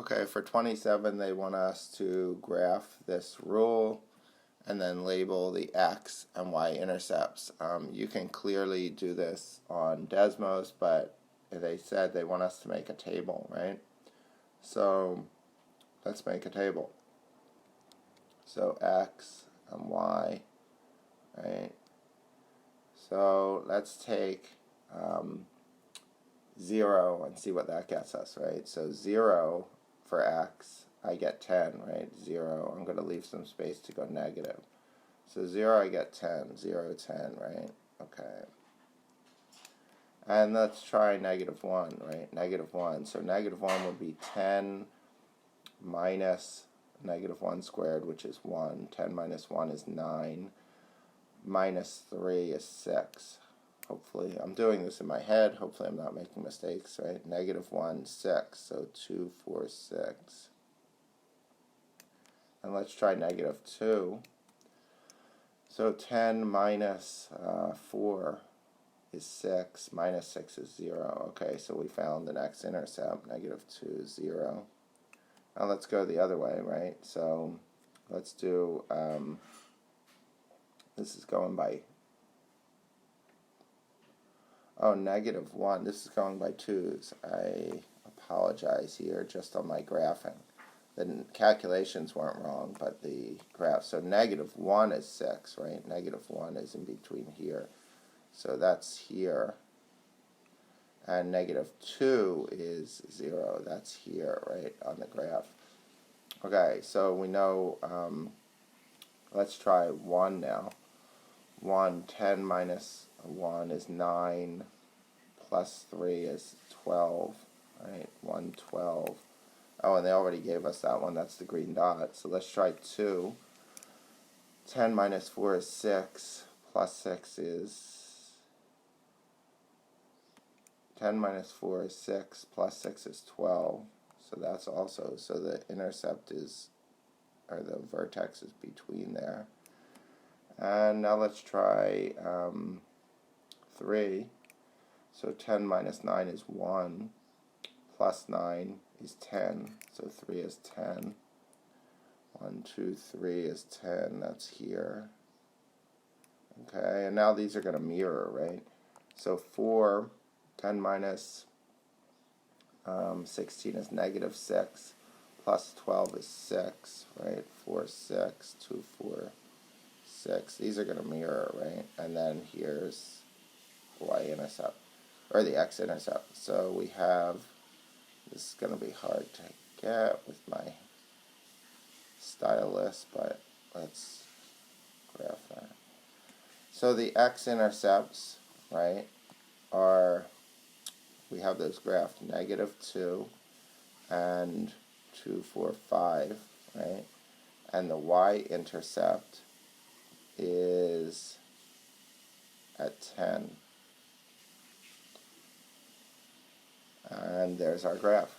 Okay, for 27, they want us to graph this rule and then label the x and y intercepts. You can clearly do this on Desmos, but they said they want us to make a table, right? So let's make a table. So x and y, right? So let's take 0 and see what that gets us, right? So 0 for x, I get 10, right? 0, I'm going to leave some space to go negative. So 0, I get 10, 0, 10, right? Okay. And let's try negative 1, right? Negative 1. So negative 1 would be 10 minus negative 1 squared, which is 1. 10 minus 1 is 9. Minus 3 is 6. Hopefully, I'm doing this in my head. Hopefully I'm not making mistakes, right? Negative 1, 6. So 2, 4, 6. And let's try negative 2. So 10 minus 4 is 6. Minus 6 is 0. Okay, so we found an x-intercept. Negative 2 is 0. Now let's go the other way, right? So let's do, this is going by, negative 1. This is going by 2's. I apologize here just on my graphing. The calculations weren't wrong, but the graph. So negative 1 is 6, right? Negative 1 is in between here. So that's here. And negative 2 is 0. That's here, right, on the graph. Okay, so we know, let's try 1 now. 1, 10 minus 1 is 9, plus 3 is 12, right? 1, 12. Oh, and they already gave us that one. That's the green dot. So let's try 2. 10 minus 4 is 6, plus 6 is... 10 minus 4 is 6, plus 6 is 12. So that's also, so the intercept is, or the vertex is between there. And now let's try 3. So 10 minus 9 is 1, plus 9 is 10. So 3 is 10. 1, 2, 3 is 10. That's here. Okay, and now these are going to mirror, right? So 4, 10 minus 16 is negative 6, plus 12 is 6, right? 4, 6, 2, 4, 6. These are going to mirror, right? And then here's the y-intercept, or the x-intercept. So we have, this is going to be hard to get with my stylus, but let's graph that. So the x-intercepts, right, are, we have those graphed negative 2 and 2, 4, 5, right? And the y-intercept is at 10. And there's our graph.